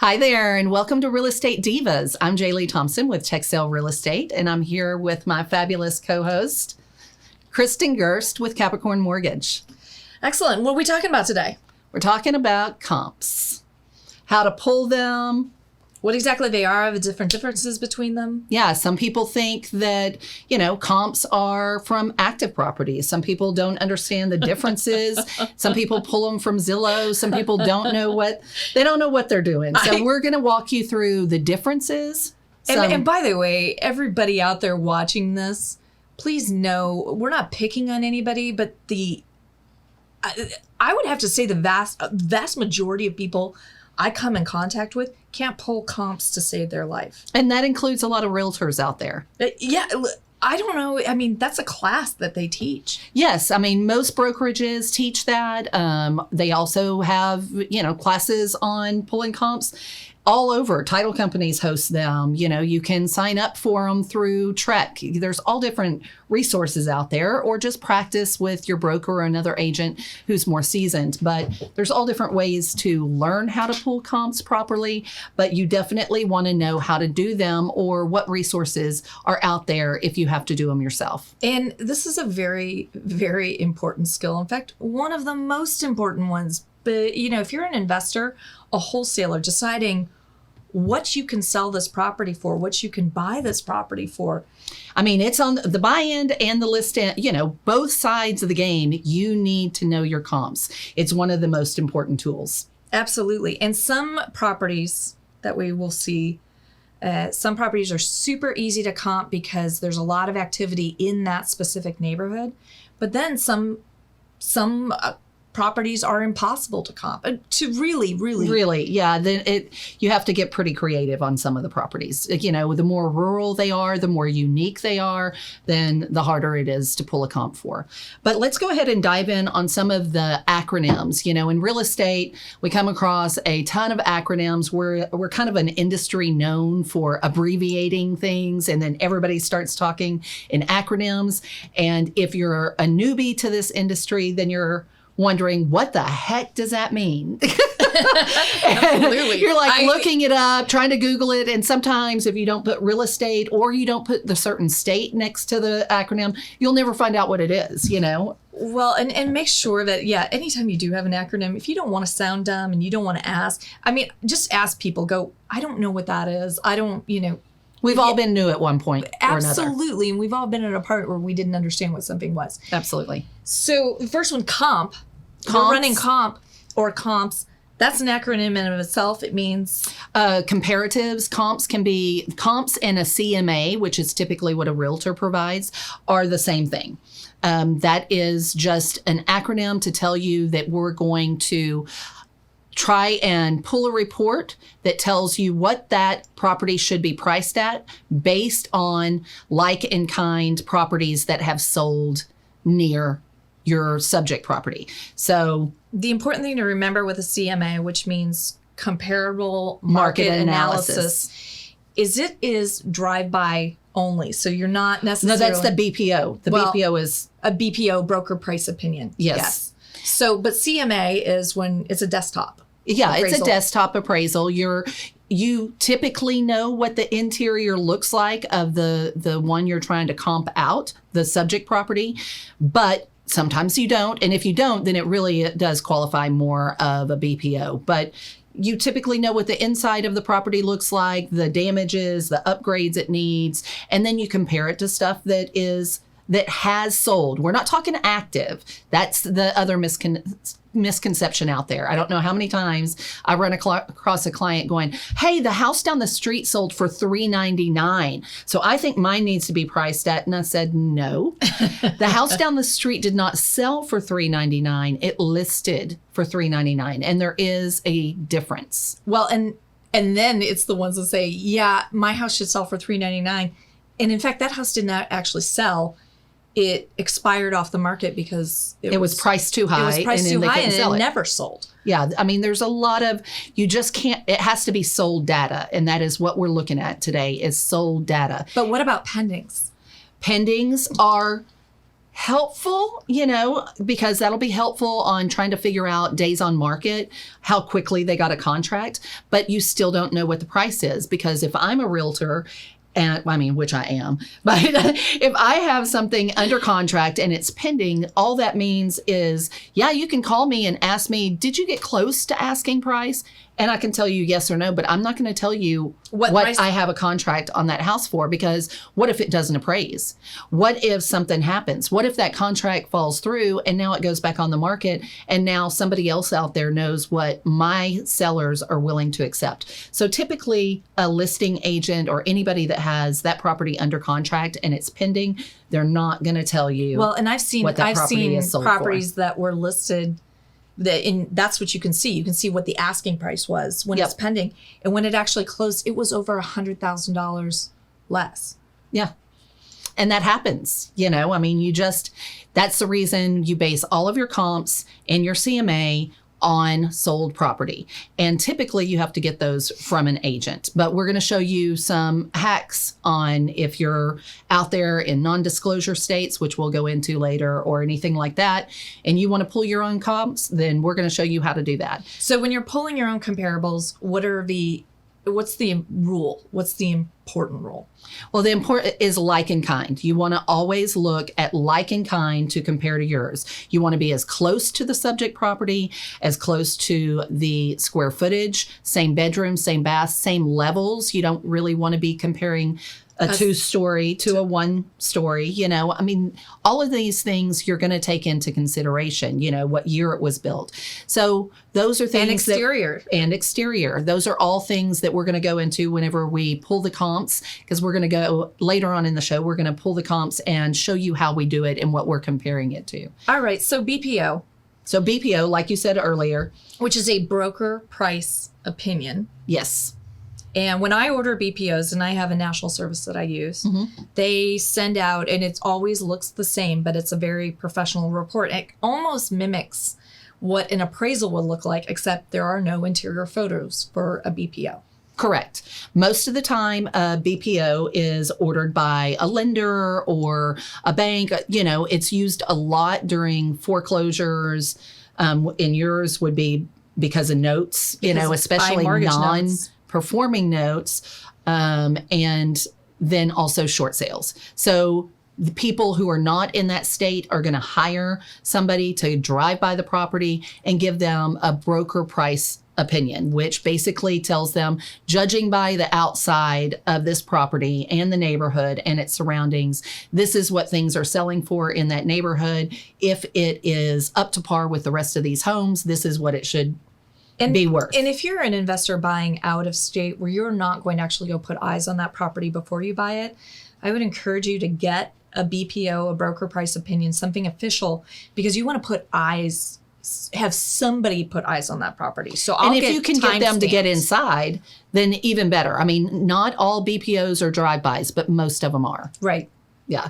Hi there, and welcome to Real Estate Divas. I'm Jerleigh Thompson with Texel Real Estate, and I'm here with my fabulous co-host, Kristin Jerleigh with Capricorn Mortgage. Excellent. What are we talking about today? We're talking about comps, how to pull them. What exactly they are, the differences between them? Yeah, some people think that, comps are from active properties. Some people don't understand the differences. Some people pull them from Zillow. Some people don't know what they're doing. So we're going to walk you through the differences. And by the way, everybody out there watching this, please know we're not picking on anybody, but I would have to say the vast majority of people I come in contact with can't pull comps to save their life. And that includes a lot of realtors out there. Yeah. I don't know. I mean, that's a class that they teach. Yes. I mean, most brokerages teach that. They also have, classes on pulling comps all over. Title companies host them. You can sign up for them through Trek. There's all different resources out there, or just practice with your broker or another agent who's more seasoned. But there's all different ways to learn how to pull comps properly, but you definitely want to know how to do them or what resources are out there if you have to do them yourself. And this is a very, very important skill. In fact, one of the most important ones. But, if you're an investor, a wholesaler, deciding what you can sell this property for, what you can buy this property for. I mean, it's on the buy end and the list end, both sides of the game. You need to know your comps. It's one of the most important tools. Absolutely. And some properties that we will see, some properties are super easy to comp because there's a lot of activity in that specific neighborhood. But then some properties are impossible to comp, to really. Yeah. Then you have to get pretty creative on some of the properties. The more rural they are, the more unique they are, then the harder it is to pull a comp for. But let's go ahead and dive in on some of the acronyms. In real estate, we come across a ton of acronyms. We're kind of an industry known for abbreviating things, and then everybody starts talking in acronyms. And if you're a newbie to this industry, then you're wondering, what the heck does that mean? Absolutely. You're looking it up, trying to Google it. And sometimes if you don't put real estate or you don't put the certain state next to the acronym, you'll never find out what it is, Well, and make sure that, anytime you do have an acronym, if you don't want to sound dumb and you don't want to ask, just ask people, I don't know what that is. I don't, We've all been new at one point or another. Absolutely. And we've all been at a part where we didn't understand what something was. Absolutely. So the first one, comp. We're running comp or comps. That's an acronym in and of itself. It means comparatives. Comps can be comps and a CMA, which is typically what a realtor provides, are the same thing. That is just an acronym to tell you that we're going to try and pull a report that tells you what that property should be priced at based on like and kind properties that have sold near your subject property. So the important thing to remember with a CMA, which means comparable market analysis, is it is drive-by only. So you're not necessarily... No, that's the BPO. BPO is... a BPO, broker price opinion. Yes. So, but CMA is when it's a desktop. Yeah, appraisal. It's a desktop appraisal. You typically know what the interior looks like of the one you're trying to comp out, the subject property, but sometimes you don't. And if you don't, then it really does qualify more of a BPO. But you typically know what the inside of the property looks like, the damages, the upgrades it needs, and then you compare it to stuff that has sold. We're not talking active. That's the other misconception out there. I don't know how many times I run across a client going, hey, the house down the street sold for $399. So I think mine needs to be priced at, and I said, no, the house down the street did not sell for $399. It listed for $399. And there is a difference. Well, and then it's the ones that say, yeah, my house should sell for $399. And in fact, that house did not actually sell. It expired off the market because it was priced too high. It was priced too high and it never sold. Yeah. I mean, there's a lot of, you just can't, it has to be sold data. And that is what we're looking at today is sold data. But what about pendings? Pendings are helpful, because that'll be helpful on trying to figure out days on market, how quickly they got a contract, but you still don't know what the price is, because if I'm a realtor, and which I am, but if I have something under contract and it's pending, all that means is, you can call me and ask me, did you get close to asking price? And I can tell you yes or no, but I'm not going to tell you what I have a contract on that house for, because what if it doesn't appraise? What if something happens? What if that contract falls through and now it goes back on the market and now somebody else out there knows what my sellers are willing to accept? So typically a listing agent or anybody that has that property under contract and it's pending, they're not going to tell you. Well, and I've seen properties that were listed. That's what you can see. You can see what the asking price was when it's pending. And when it actually closed, it was over $100,000 less. Yeah. And that happens, that's the reason you base all of your comps and your CMA on sold property. And typically you have to get those from an agent. But we're going to show you some hacks on if you're out there in non-disclosure states, which we'll go into later, or anything like that, and you want to pull your own comps, then we're going to show you how to do that. So when you're pulling your own comparables, what's the rule? What's the important rule? Well, the important is like and kind. You want to always look at like and kind to compare to yours. You want to be as close to the subject property, as close to the square footage, same bedroom, same bath, same levels. You don't really want to be comparing a 2-story to a 1-story, all of these things you're going to take into consideration, what year it was built. So those are things and exterior. Those are all things that we're going to go into whenever we pull the comps, because we're going to go later on in the show, we're going to pull the comps and show you how we do it and what we're comparing it to. All right. So BPO. So BPO, like you said earlier, which is a broker price opinion. Yes. And when I order BPOs, and I have a national service that I use, they send out, and it always looks the same, but it's a very professional report. It almost mimics what an appraisal would look like, except there are no interior photos for a BPO. Correct. Most of the time, a BPO is ordered by a lender or a bank. It's used a lot during foreclosures. And yours would be because of notes, especially non-performing notes, and then also short sales. So the people who are not in that state are going to hire somebody to drive by the property and give them a broker price opinion, which basically tells them, judging by the outside of this property and the neighborhood and its surroundings, this is what things are selling for in that neighborhood. If it is up to par with the rest of these homes, this is what it should be worth. And if you're an investor buying out of state where you're not going to actually go put eyes on that property before you buy it, I would encourage you to get a BPO, a broker price opinion, something official, because you want to put eyes, have somebody put eyes on that property. So and if you can get them to get inside, then even better. Not all BPOs are drive-bys, but most of them are. Right. Yeah.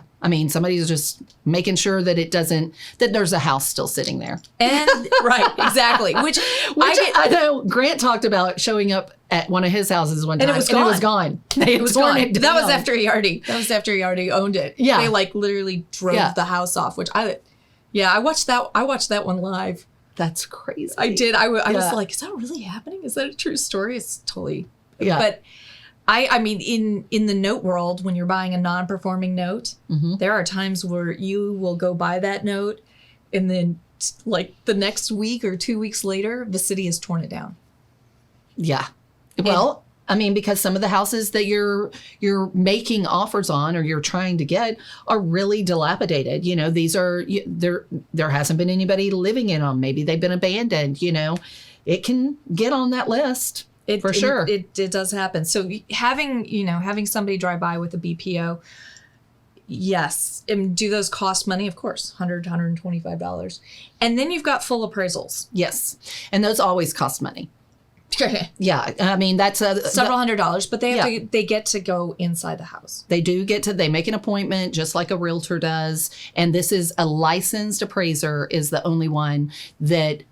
Somebody's just making sure that that there's a house still sitting there. And right, exactly. Which I know Grant talked about showing up at one of his houses one time. And it was gone. It was gone. That was after he already owned it. Yeah. They literally drove the house off, which I watched that one live. That's crazy. I did. I was like, is that really happening? Is that a true story? It's totally. Yeah. But in the note world, when you're buying a non-performing note, there are times where you will go buy that note, and then the next week or 2 weeks later, the city has torn it down. Yeah. Well, because some of the houses that you're making offers on or you're trying to get are really dilapidated. These are there hasn't been anybody living in them. Maybe they've been abandoned. It can get on that list. For sure. It does happen. So having somebody drive by with a BPO, yes. And do those cost money? Of course, $100, $125. And then you've got full appraisals. Yes. And those always cost money. Yeah. That's several $100s, but they get to go inside the house. They do they make an appointment just like a realtor does. And this is a licensed appraiser is the only one that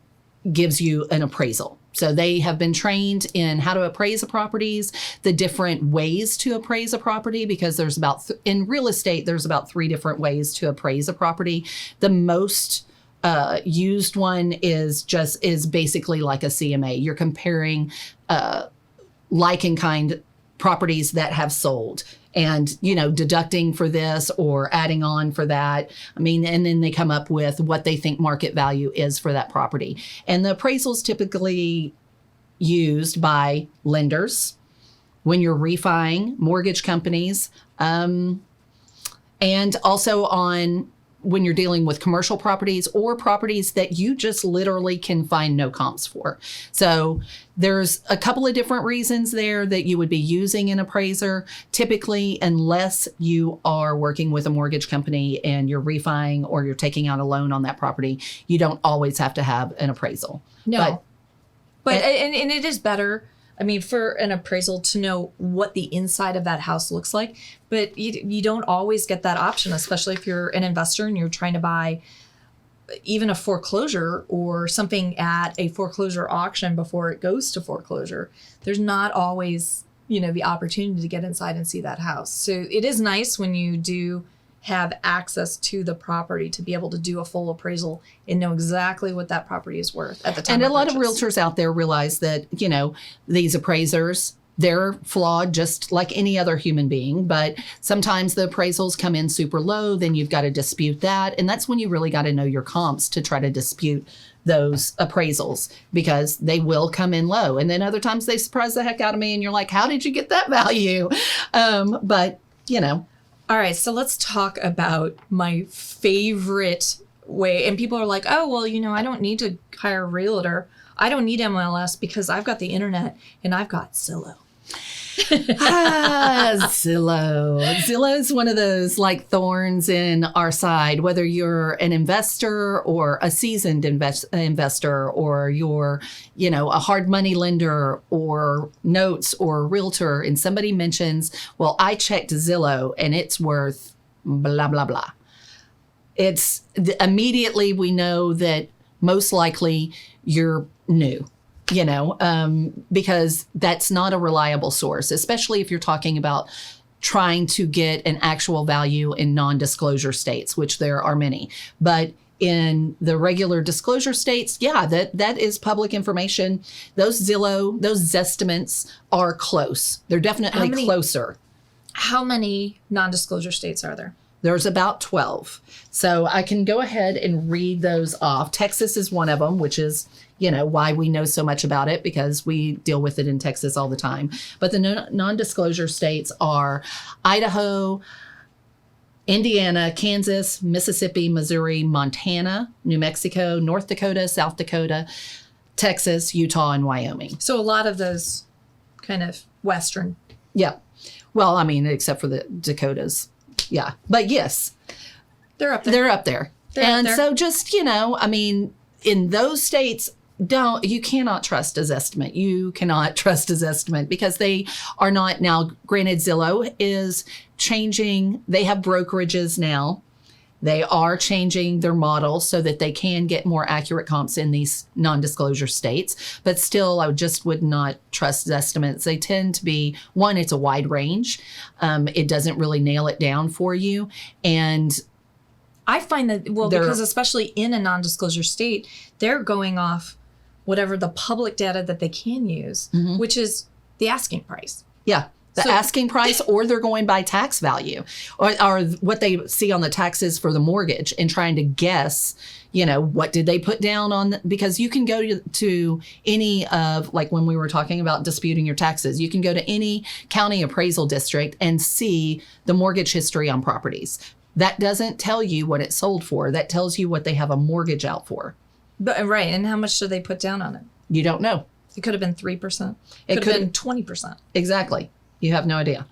gives you an appraisal. So they have been trained in how to appraise a properties, the different ways to appraise a property, because there's about, in real estate, there's about 3 different ways to appraise a property. The most used one is basically like a CMA. You're comparing like and kind properties that have sold, and deducting for this or adding on for that. I mean, and then they come up with what they think market value is for that property. And the appraisal's typically used by lenders when you're refining, mortgage companies, and also on when you're dealing with commercial properties or properties that you just literally can find no comps for. So there's a couple of different reasons there that you would be using an appraiser. Typically, unless you are working with a mortgage company and you're refining or you're taking out a loan on that property, you don't always have to have an appraisal. No, but it is better, I mean, for an appraisal to know what the inside of that house looks like, but you don't always get that option, especially if you're an investor and you're trying to buy even a foreclosure or something at a foreclosure auction before it goes to foreclosure. There's not always, the opportunity to get inside and see that house. So it is nice when you do have access to the property to be able to do a full appraisal and know exactly what that property is worth at the time. And of a lot of purchase. realtors out there realize that, these appraisers, they're flawed just like any other human being, but sometimes the appraisals come in super low, then you've got to dispute that. And that's when you really got to know your comps to try to dispute those appraisals, because they will come in low. And then other times they surprise the heck out of me and you're like, how did you get that value? But. All right, so let's talk about my favorite way. And people are like, oh, well, I don't need to hire a realtor. I don't need MLS because I've got the internet and I've got Zillow. Zillow. Zillow is one of those like thorns in our side, whether you're an investor or a seasoned investor, or you're, a hard money lender or notes or a realtor, and somebody mentions, well, I checked Zillow and it's worth blah, blah, blah. It's immediately we know that most likely you're new. Because that's not a reliable source, especially if you're talking about trying to get an actual value in non-disclosure states, which there are many. But in the regular disclosure states, that is public information. Those Zillow, those Zestimates are close. They're definitely closer. How many non-disclosure states are there? There's about 12. So I can go ahead and read those off. Texas is one of them, which is, why we know so much about it, because we deal with it in Texas all the time. But the non-disclosure states are Idaho, Indiana, Kansas, Mississippi, Missouri, Montana, New Mexico, North Dakota, South Dakota, Texas, Utah, and Wyoming. So a lot of those kind of Western. Yeah. Well, I mean, except for the Dakotas. Yeah. But yes. They're up there. They're up there. They're up there. So just, in those states, you cannot trust a Zestimate. You cannot trust a Zestimate because they are not. Now, granted, Zillow is changing. They have brokerages now. They are changing their model so that they can get more accurate comps in these non-disclosure states. But still, I just would not trust Zestimates. They tend to be, one, it's a wide range. It doesn't really nail it down for you. And I find that, because especially in a non-disclosure state, they're going off whatever the public data that they can use, which is the asking price. Yeah. The asking price, or they're going by tax value, or what they see on the taxes for the mortgage and trying to guess, what did they put down on, because you can go to any of, like when we were talking about disputing your taxes, you can go to any county appraisal district and see the mortgage history on properties. That doesn't tell you what it sold for. That tells you what they have a mortgage out for. But right, and how much do they put down on it? You don't know. It could have been 3%. It could have been 20%. Exactly. You have no idea.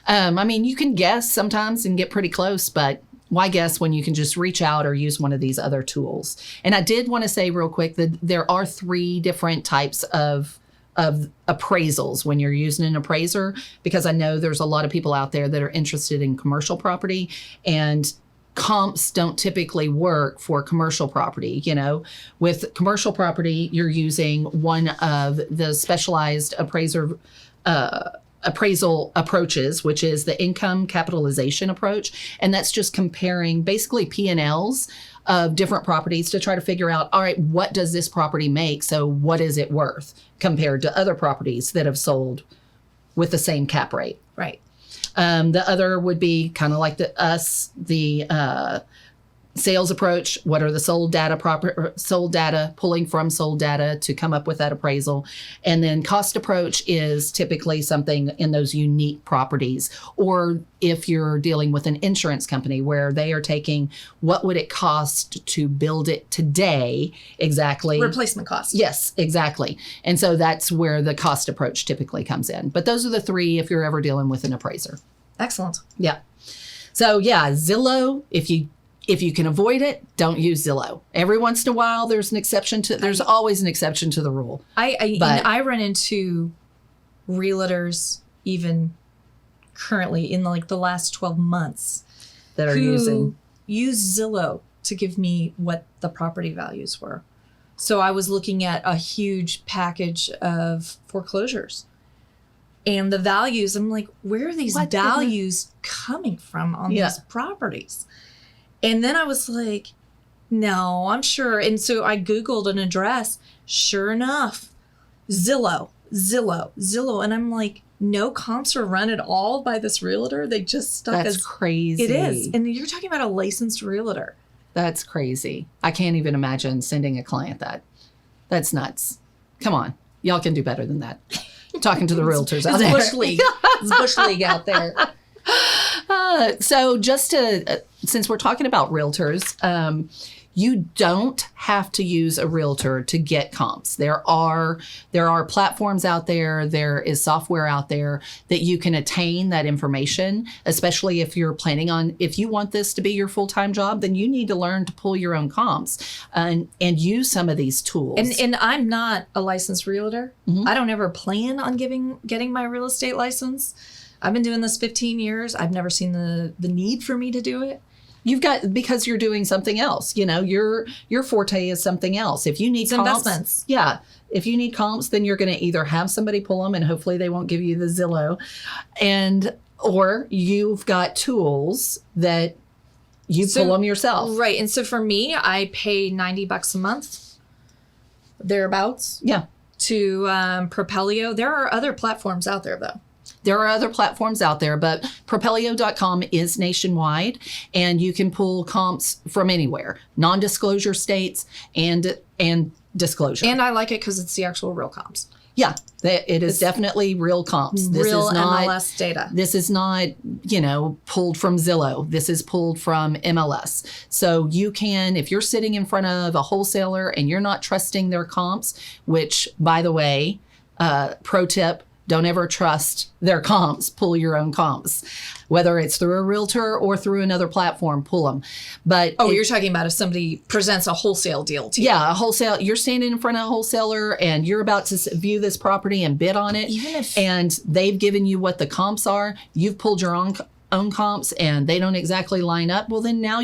You can guess sometimes and get pretty close, but why guess when you can just reach out or use one of these other tools? And I did want to say real quick that there are 3 different types of appraisals when you're using an appraiser, because I know there's a lot of people out there that are interested in commercial property, and comps don't typically work for commercial property. With commercial property, you're using one of the specialized appraisal approaches, which is the income capitalization approach. And that's just comparing basically P&Ls of different properties to try to figure out, all right, what does this property make? So what is it worth compared to other properties that have sold with the same cap rate? Right. The other would be kind of like the sales approach. What are the sold data, pulling from sold data to come up with that appraisal. And then cost approach is typically something in those unique properties. Or if you're dealing with an insurance company where they are taking what would it cost to build it today exactly. Replacement cost. Yes, exactly. And so that's where the cost approach typically comes in. But those are the three if you're ever dealing with an appraiser. Excellent. Yeah. So yeah, Zillow, if you can avoid it, don't use Zillow. Every once in a while, there's always an exception to the rule. I run into realtors even currently in the last 12 months that are use Zillow to give me what the property values were. So I was looking at a huge package of foreclosures. And the values, I'm like, where are these values coming from on these properties? And then I was like, no, I'm sure. And so I Googled an address. Sure enough, Zillow. And I'm like, no comps were run at all by this realtor. They just stuck That's crazy. It is. And you're talking about a licensed realtor. That's crazy. I can't even imagine sending a client that. That's nuts. Come on. Y'all can do better than that. Talking to the realtors out there. Bush League. It's Bush League out there. So just since we're talking about realtors, you don't have to use a realtor to get comps. There are platforms out there. There is software out there that you can attain that information, especially if you're planning on, if you want this to be your full-time job, then you need to learn to pull your own comps and use some of these tools. And I'm not a licensed realtor. Mm-hmm. I don't ever plan on getting my real estate license. I've been doing this 15 years. I've never seen the need for me to do it. Because you're doing something else. Your forte is something else. If you need comps, investments. Yeah. If you need comps, then you're going to either have somebody pull them, and hopefully they won't give you the Zillow, or you've got tools that you pull them yourself. Right. And so for me, I pay $90 a month, thereabouts. Yeah. To Propelio. There are other platforms out there, though. There are other platforms out there, but Propelio.com is nationwide, and you can pull comps from anywhere, non-disclosure states and disclosure. And I like it because it's the actual real comps. Yeah, it is definitely real comps. This real is not MLS data. This is not, pulled from Zillow. This is pulled from MLS. So you can, if you're sitting in front of a wholesaler and you're not trusting their comps, which, by the way, pro tip, don't ever trust their comps. Pull your own comps. Whether it's through a realtor or through another platform, pull them. But you're talking about if somebody presents a wholesale deal to you. Yeah, a wholesale. You're standing in front of a wholesaler and you're about to view this property and bid on it. And they've given you what the comps are. You've pulled your own comps and they don't exactly line up. Well, then now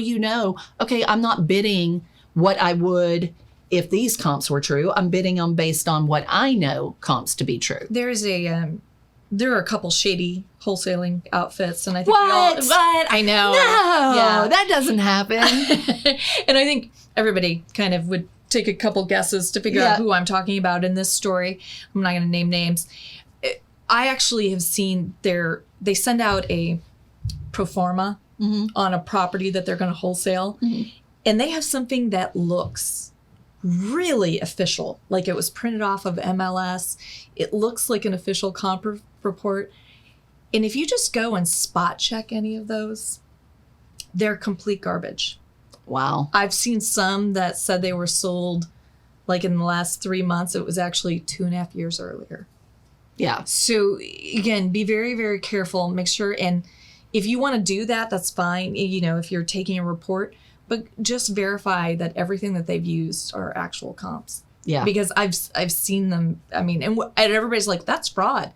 okay, I'm not bidding what I would if these comps were true. I'm bidding them based on what I know comps to be true. There are a couple shady wholesaling outfits, and I think what? I know. No, yeah. That doesn't happen. And I think everybody kind of would take a couple guesses to figure out who I'm talking about in this story. I'm not going to name names. I actually have seen they send out a pro forma on a property that they're going to wholesale, and they have something that looks really official, like it was printed off of MLS. It looks like an official comp report. And if you just go and spot check any of those, they're complete garbage. Wow. I've seen some that said they were sold like in the last 3 months. It was actually 2.5 years earlier. Yeah. So again, be very, very careful. Make sure, and if you want to do that, that's fine. If you're taking a report, but just verify that everything that they've used are actual comps. Yeah. Because I've seen them. I mean, and everybody's like, that's fraud.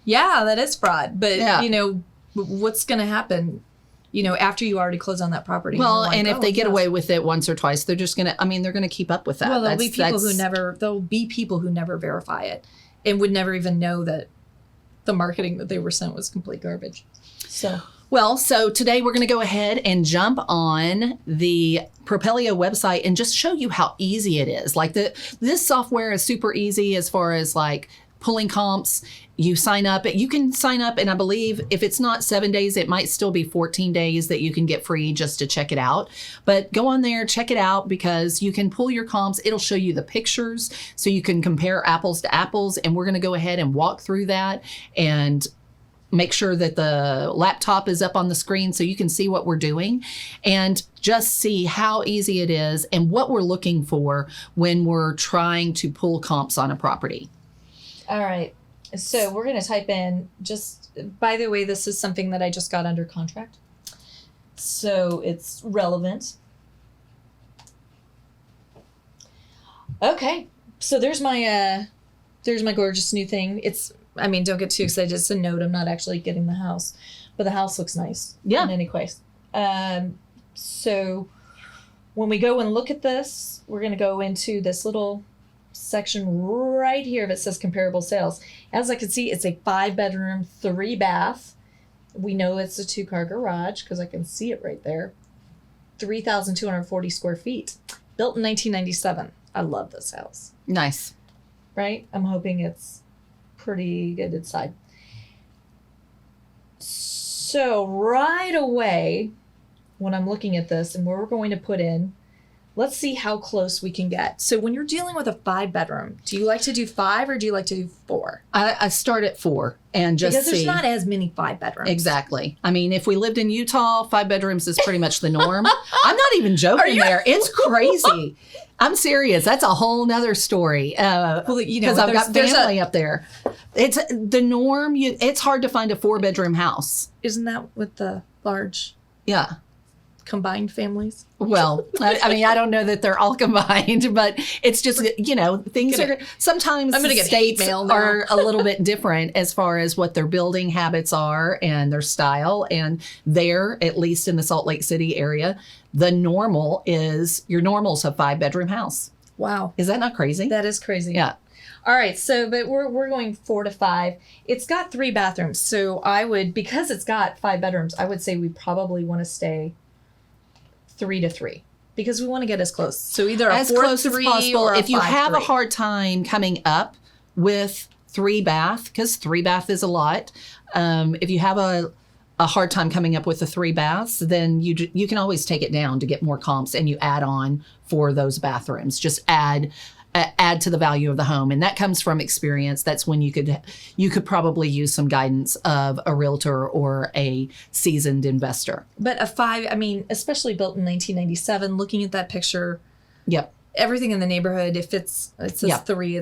Yeah, that is fraud. But, what's going to happen? after you already close on that property. Well, you're like, and if "Oh, they get yes." away with it once or twice, they're just gonna. I mean, they're gonna keep up with that. Well, there'll be people who never verify it and would never even know that the marketing that they were sent was complete garbage. So. Well, so today we're going to go ahead and jump on the Propelio website and just show you how easy it is. Like this software is super easy as far as like pulling comps. You sign up, you can sign up, and I believe if it's not 7 days, it might still be 14 days that you can get free just to check it out. But go on there, check it out, because you can pull your comps. It'll show you the pictures so you can compare apples to apples. And we're going to go ahead and walk through that and make sure that the laptop is up on the screen so you can see what we're doing and just see how easy it is and what we're looking for when we're trying to pull comps on a property. All right. So we're going to type in by the way, this is something that I just got under contract. So it's relevant. Okay. So there's my gorgeous new thing. Don't get too excited. It's a note. I'm not actually getting the house, but the house looks nice. Yeah. In any case. So when we go and look at this, we're going to go into this little section right here that says comparable sales. As I can see, it's a 5-bedroom, 3-bath. We know it's a 2-car garage because I can see it right there. 3,240 square feet. Built in 1997. I love this house. Nice. Right? I'm hoping it's pretty good inside. So right away, when I'm looking at this and where we're going to put in, let's see how close we can get. So when you're dealing with a 5-bedroom, do you like to do 5 or do you like to do 4? I start at 4 and just because there's see. not as many 5-bedrooms. Exactly. I mean, if we lived in Utah, 5 bedrooms is pretty much the norm. I'm not even joking there. It's crazy. I'm serious. That's a whole nother story. Because I've got family up there. It's the norm. It's hard to find a 4-bedroom house. Isn't that with the large Yeah. combined families? Well, I mean, I don't know that they're all combined, but it's just, things are sometimes I'm gonna get hate states mail now. are a little bit different as far as what their building habits are and their style. And there, at least in the Salt Lake City area, the normal is your normal's a 5-bedroom house. Wow. Is that not crazy? That is crazy. Yeah. All right. So, but we're going 4 to 5. It's got 3 bathrooms. So because it's got 5 bedrooms, I would say we probably want to stay 3 to 3 because we want to get as close. So either as 4 close 3 as possible. or If you 5, have 3. a hard time coming up with 3-bath, because 3-bath is a lot. If you have a hard time coming up with the 3 baths, then you can always take it down to get more comps and you add on for those bathrooms. Just add to the value of the home. And that comes from experience. That's when you could probably use some guidance of a realtor or a seasoned investor. But a 5, especially built in 1997, looking at that picture, Yep. everything in the neighborhood, if it says Yep. 3,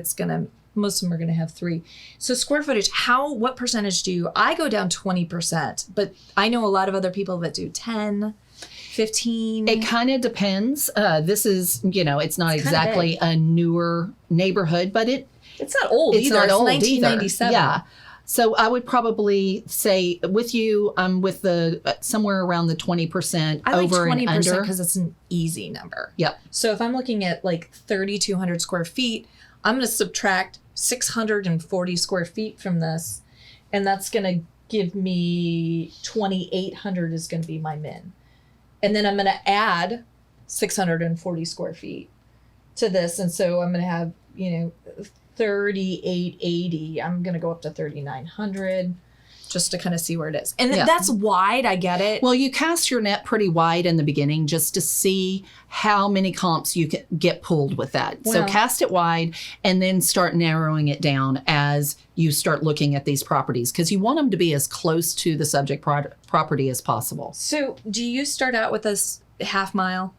most of them are going to have 3. So square footage, what percentage I go down 20%, but I know a lot of other people that do 10, 15. It kind of depends. This is, it's not exactly a newer neighborhood, but it's not old it's either. not old 1997. either. Yeah. So I would probably say with you, I'm with the somewhere around the 20% I like over 20% and under. because it's an easy number. Yep. So if I'm looking at like 3,200 square feet, I'm going to subtract 640 square feet from this, and that's going to give me 2,800 is going to be my min. And then I'm going to add 640 square feet to this. And so I'm going to have, 3,880. I'm going to go up to 3,900 just to kind of see where it is. And that's wide. I get it. Well, you cast your net pretty wide in the beginning just to see how many comps you can get pulled with that. So cast it wide and then start narrowing it down as you start looking at these properties because you want them to be as close to the subject property as possible. So do you start out with this half mile?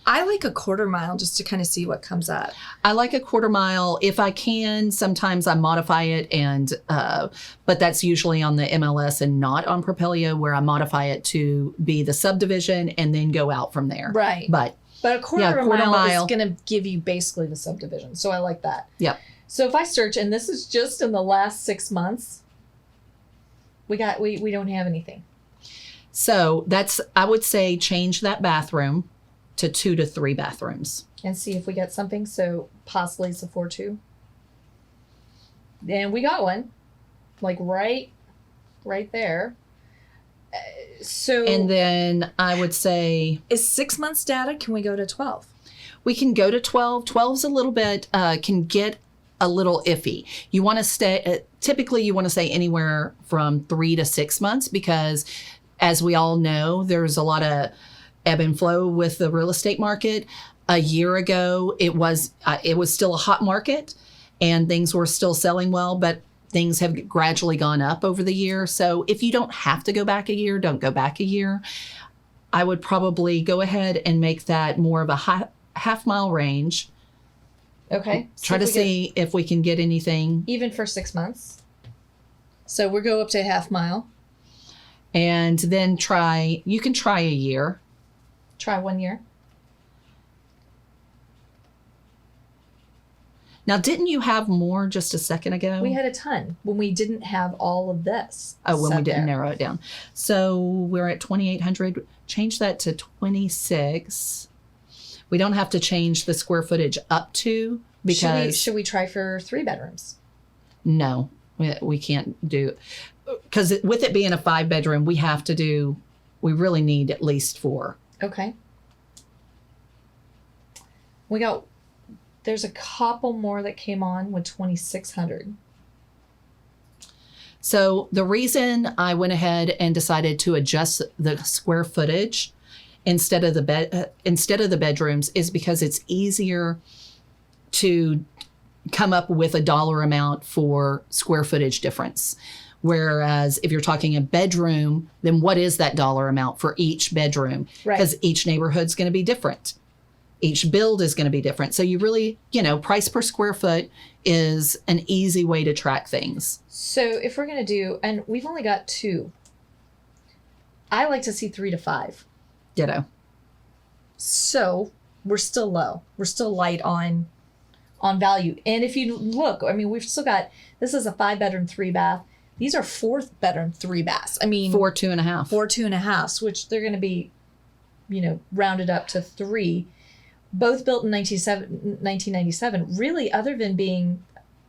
I like a quarter mile just to kind of see what comes up. I like a quarter mile if I can. Sometimes I modify it, but that's usually on the MLS and not on Propelio, where I modify it to be the subdivision and then go out from there. Right. But a quarter mile is going to give you basically the subdivision. So I like that. Yep. So if I search, and this is just in the last 6 months, we don't have anything. So I would say change that bathroom to 2 to 3 bathrooms. And see if we get something. So possibly it's a 4-2. And we got one, like right there. So And then I would say is 6 months data? Can we go to 12? we can go to 12. 12's a little bit, can get a little iffy. You want to stay, typically you want to stay anywhere from 3 to 6 months because as we all know, there's a lot of ebb and flow with the real estate market. A year ago, it was still a hot market and things were still selling well, but things have gradually gone up over the year. So if you don't have to go back a year, don't go back a year. I would probably go ahead and make that more of a half mile range. Okay. Try to see if we can get anything. Even for 6 months. So we'll go up to a half mile. And then you can try a year. Try 1 year. Now, didn't you have more just a second ago? We had a ton when we didn't have all of this. Oh, when we didn't narrow it down. So we're at 2,800. Change that to 26. We don't have to change the square footage up to because... Should we try for 3 bedrooms? No, we can't do... Because with it being a 5-bedroom, we really need at least 4. Okay. There's a couple more that came on with 2,600. So the reason I went ahead and decided to adjust the square footage instead of the bedrooms is because it's easier to come up with a dollar amount for square footage difference. Whereas if you're talking a bedroom, then what is that dollar amount for each bedroom? Right. Because each neighborhood's going to be different. Each build is going to be different. So you really, price per square foot is an easy way to track things. So if we're going to do, and we've only got 2, I like to see 3 to 5. Ditto. So we're still low. We're still light on value. And if you look, we've still got, this is a 5-bedroom, 3-bath. These are 4-bedroom, 3-baths. 4 2.5. 4 2.5s, which they're going to be, rounded up to 3. Both built in 1997, really, other than being,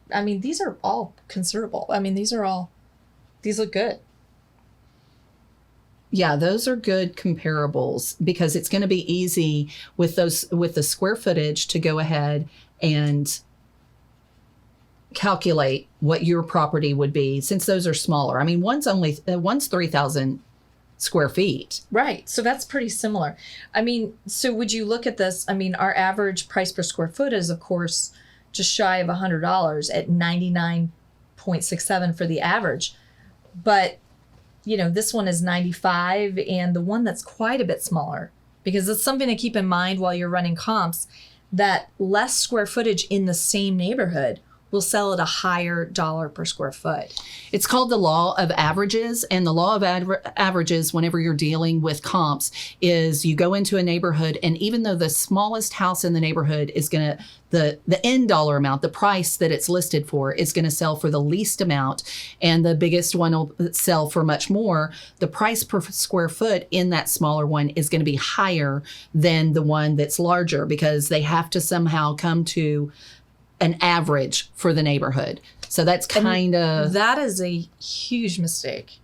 these are all considerable. These look good. Yeah, those are good comparables because it's going to be easy with the square footage to go ahead and calculate what your property would be since those are smaller. One's 3,000 square feet. Right. So that's pretty similar. So would you look at this? Our average price per square foot is, of course, just shy of $100 at $99.67 for the average. But, this one is 95 and the one that's quite a bit smaller, because it's something to keep in mind while you're running comps, that less square footage in the same neighborhood will sell at a higher dollar per square foot. It's called the law of averages. And the law of averages, whenever you're dealing with comps, is you go into a neighborhood, and even though the smallest house in the neighborhood is going to, the end dollar amount, the price that it's listed for, is going to sell for the least amount, and the biggest one will sell for much more, the price per square foot in that smaller one is going to be higher than the one that's larger, because they have to somehow come to an average for the neighborhood. So that's that is a huge mistake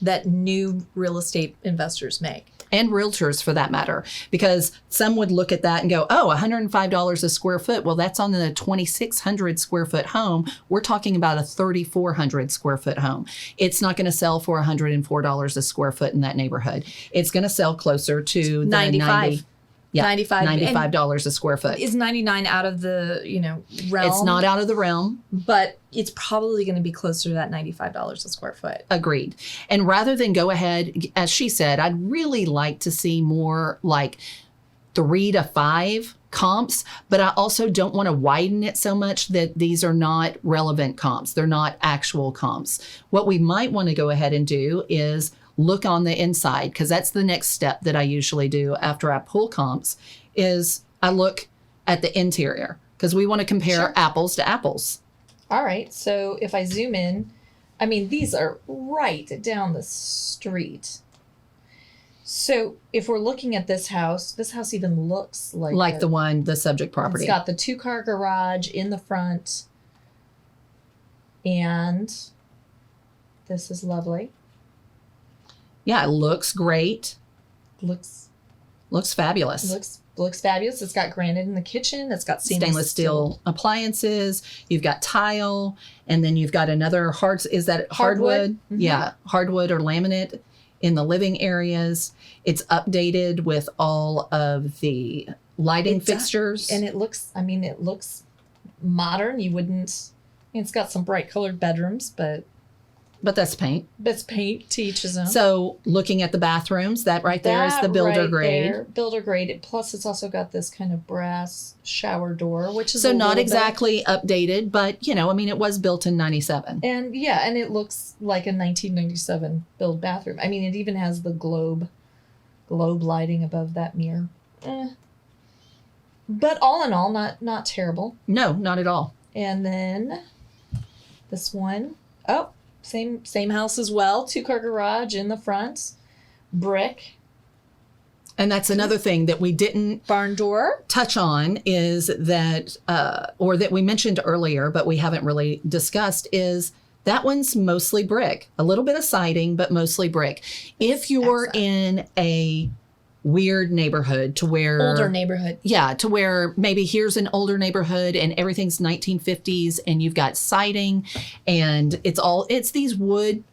that new real estate investors make. And realtors for that matter, because some would look at that and go, oh, $105 a square foot. Well, that's on the 2,600 square foot home. We're talking about a 3,400 square foot home. It's not going to sell for $104 a square foot in that neighborhood. It's going to sell closer to 95. Yeah, $95 $95 a square foot. Is 99 out of the, realm? It's not out of the realm. But it's probably going to be closer to that $95 a square foot. Agreed. And rather than go ahead, as she said, I'd really like to see more like 3 to 5 comps, but I also don't want to widen it so much that these are not relevant comps. They're not actual comps. What we might want to go ahead and do is look on the inside, because that's the next step that I usually do after I pull comps, is I look at the interior, because we want to compare apples to apples. All right. So if I zoom in, these are right down the street. So if we're looking at this house even looks like the subject property. It's got the 2-car garage in the front. And this is lovely. Yeah, it looks great. Looks fabulous. Looks fabulous. It's got granite in the kitchen. It's got stainless steel appliances. You've got tile, and then you've got another hardwood? Mm-hmm. Yeah, hardwood or laminate in the living areas. It's updated with all of the lighting fixtures. And it looks modern. You wouldn't, it's got some bright colored bedrooms, but that's paint. That's paint, to each his own. So looking at the bathrooms, that right there is the builder grade. Builder grade. Plus it's also got this kind of brass shower door, which is so not exactly updated, but it was built in 97. And yeah, and it looks like a 1997 build bathroom. I mean, it even has the globe lighting above that mirror. But all in all, not terrible. No, not at all. And then this one, same house as well. 2-car garage in the front, brick. And that's another thing that we didn't barn door touch on is that, or that we mentioned earlier, but we haven't really discussed, is that one's mostly brick. A little bit of siding, but mostly brick. If you're in a weird neighborhood to where older neighborhood. Yeah, to where maybe here's an older neighborhood and everything's 1950s and you've got siding and it's these wood,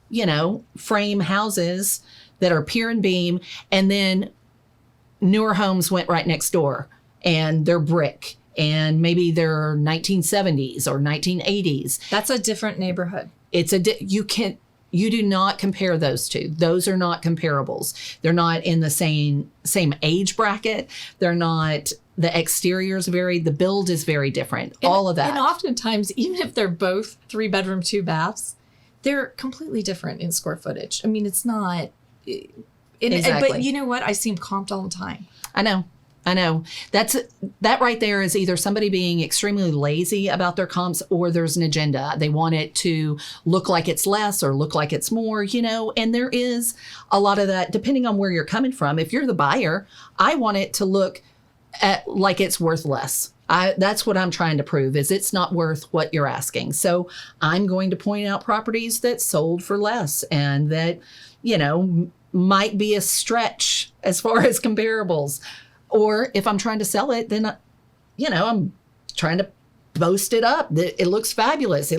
frame houses that are pier and beam, and then newer homes went right next door and they're brick and maybe they're 1970s or 1980s. That's a different neighborhood. You do not compare those two. Those are not comparables. They're not in the same age bracket. They're not, the exteriors vary. The build is very different. All of that. And oftentimes, even if they're both 3-bedroom, 2 baths, they're completely different in square footage. I mean, it's not. Exactly. But you know what? I see them comped all the time. I know. That right there is either somebody being extremely lazy about their comps or there's an agenda. They want it to look like it's less or look like it's more, and there is a lot of that depending on where you're coming from. If you're the buyer, I want it to look like it's worth less. That's what I'm trying to prove is it's not worth what you're asking. So I'm going to point out properties that sold for less and that, might be a stretch as far as comparables. Or if I'm trying to sell it, then, I'm trying to boast it up. It looks fabulous.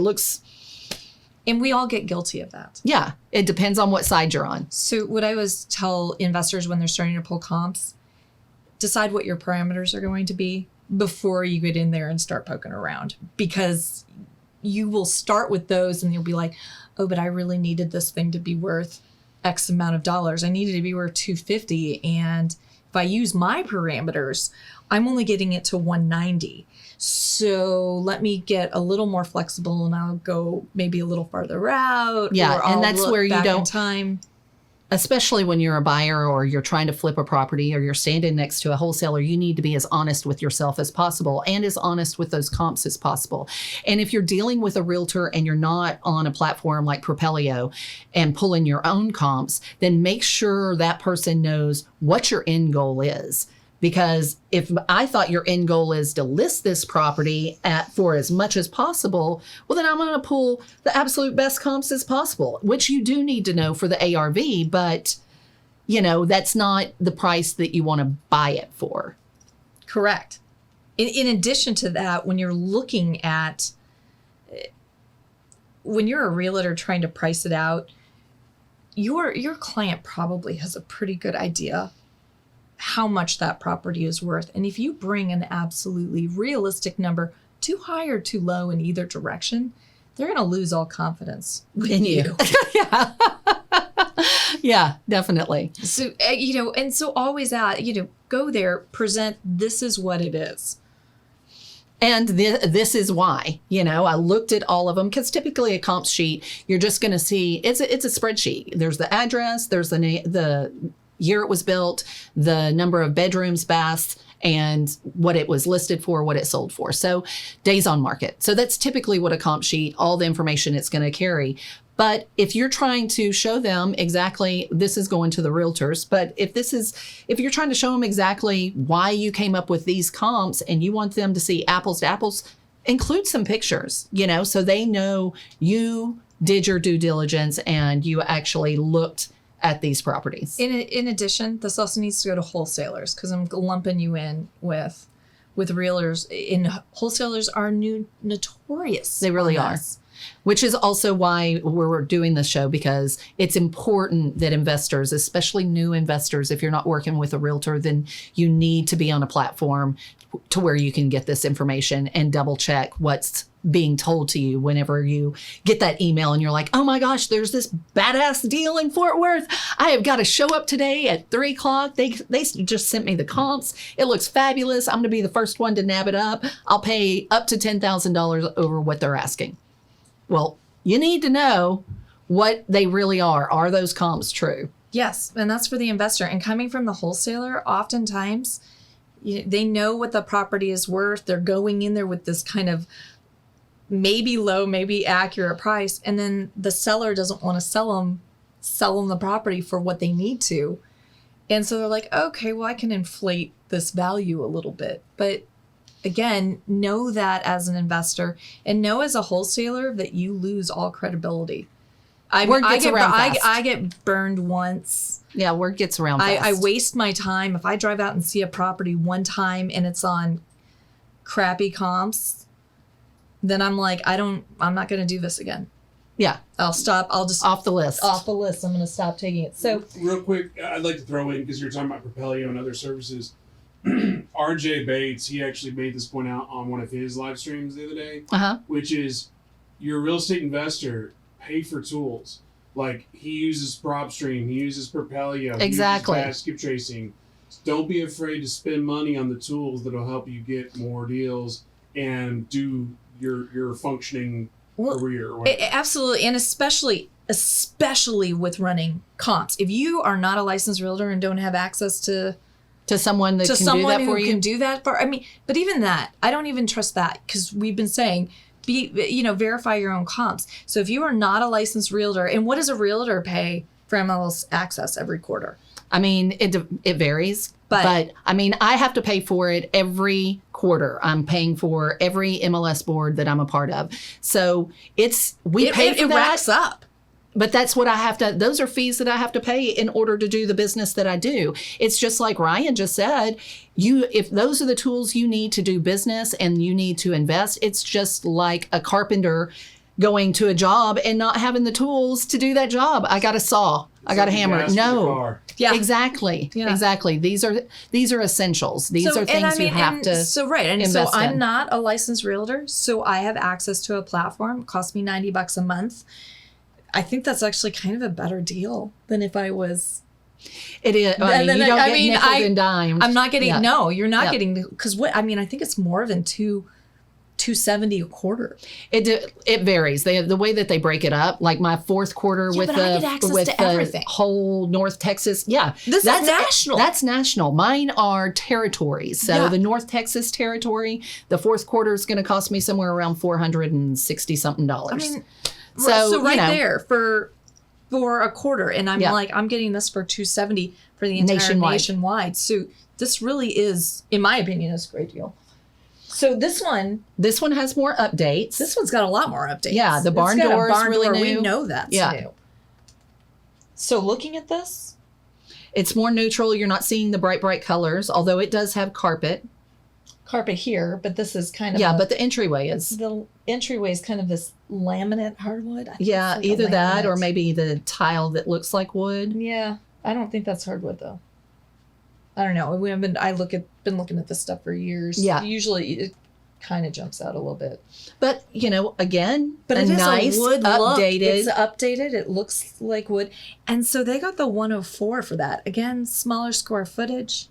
And we all get guilty of that. Yeah. It depends on what side you're on. So what I always tell investors when they're starting to pull comps, decide what your parameters are going to be before you get in there and start poking around. Because you will start with those and you'll be like, oh, but I really needed this thing to be worth X amount of dollars. I needed it to be worth $250. And if I use my parameters, I'm only getting it to 190. So let me get a little more flexible and I'll go maybe a little farther out. Yeah, and that's where you don't time. Especially when you're a buyer or you're trying to flip a property or you're standing next to a wholesaler, you need to be as honest with yourself as possible and as honest with those comps as possible. And if you're dealing with a realtor and you're not on a platform like Propelio and pulling your own comps, then make sure that person knows what your end goal is. Because if I thought your end goal is to list this property for as much as possible, well, then I'm going to pull the absolute best comps as possible, which you do need to know for the ARV, but, that's not the price that you want to buy it for. Correct. In addition to that, when you're a realtor trying to price it out, your client probably has a pretty good idea how much that property is worth. And if you bring an absolutely realistic number too high or too low in either direction, they're going to lose all confidence in you. Yeah. Yeah, definitely. So, and so always go there, present, this is what it is. And this is why, I looked at all of them because typically a comp sheet, you're just going to see, it's a spreadsheet. There's the address, there's the year it was built, the number of bedrooms, baths, and what it was listed for, what it sold for. So days on market. So that's typically what a comp sheet, all the information it's going to carry. But if you're trying to show them exactly, this is going to the realtors, but if you're trying to show them exactly why you came up with these comps and you want them to see apples to apples, include some pictures, so they know you did your due diligence and you actually looked at these properties. In addition, this also needs to go to wholesalers, because I'm lumping you in with realtors. Wholesalers are notorious. They really are. Which is also why we're doing this show, because it's important that investors, especially new investors, if you're not working with a realtor, then you need to be on a platform to where you can get this information and double check what's being told to you whenever you get that email and you're like, oh my gosh, there's this badass deal in Fort Worth. I have got to show up today at 3:00. They just sent me the comps. It looks fabulous. I'm going to be the first one to nab it up. I'll pay up to $10,000 over what they're asking. Well, you need to know what they really are. Are those comps true? Yes, and that's for the investor. And coming from the wholesaler, oftentimes they know what the property is worth. They're going in there with this kind of maybe low, maybe accurate price, and then the seller doesn't want to sell them the property for what they need to. And so they're like, okay, well, I can inflate this value a little bit. But again, know that as an investor, and know as a wholesaler that you lose all credibility. Word gets around fast. I get burned once. Yeah, word gets around fast. I waste my time. If I drive out and see a property one time and it's on crappy comps, then I'm like, I'm not going to do this again. Yeah. I'll stop. I'll just off the list. I'm going to stop taking it. So real quick, I'd like to throw in, because you're talking about Propelio and other services. RJ Bates, he actually made this point out on one of his live streams the other day, which is, you're a real estate investor, pay for tools. Like, he uses PropStream, he uses Propelio, exactly. He uses skip tracing. Don't be afraid to spend money on the tools that'll help you get more deals and do your functioning career. Or absolutely, and especially with running comps. If you are not a licensed realtor and don't have access to someone that can do that for, but even that, I don't even trust that, because we've been saying, verify your own comps. So if you are not a licensed realtor, and what does a realtor pay for MLS access every quarter? It varies, but I have to pay for it every quarter. I'm paying for every MLS board that I'm a part of. So we pay for that. It racks up. But that's what I have to, those are fees that I have to pay in order to do the business that I do. It's just like Ryan just said, if those are the tools you need to do business and you need to invest, it's just like a carpenter going to a job and not having the tools to do that job. I got a saw. I got a hammer. No. Yeah. Exactly. Yeah. Exactly. These are essentials. These are things you have to invest so I'm not a licensed realtor, so I have access to a platform. It costs me $90 a month. I think that's actually kind of a better deal than if I was. It is. You don't get nickeled and dimed. I'm not getting. Yeah. No, you're not getting, because I think it's more than $270 a quarter. It varies. The way that they break it up. Like my fourth quarter with the whole North Texas. Yeah, that's national. That's national. Mine are territories. So the North Texas territory, the fourth quarter is going to cost me somewhere around $460 something. So right there for a quarter, and I'm like, I'm getting this for $270 for the entire nationwide. So this really is, in my opinion, is a great deal. So this one has more updates. This one's got a lot more updates. Yeah, the barn door is really new. We know that's new. So looking at this, it's more neutral. You're not seeing the bright colors, although it does have carpet here, but this is kind of but the entryway is kind of this laminate hardwood. Yeah, either that or maybe the tile that looks like wood. Yeah, I don't think that's hardwood though. I don't know. Been looking at this stuff for years. Yeah, usually it kind of jumps out a little bit. But again, but it is nice a wood updated. Look. It's updated. It looks like wood, and so they got the 104 for that. Again, smaller square footage,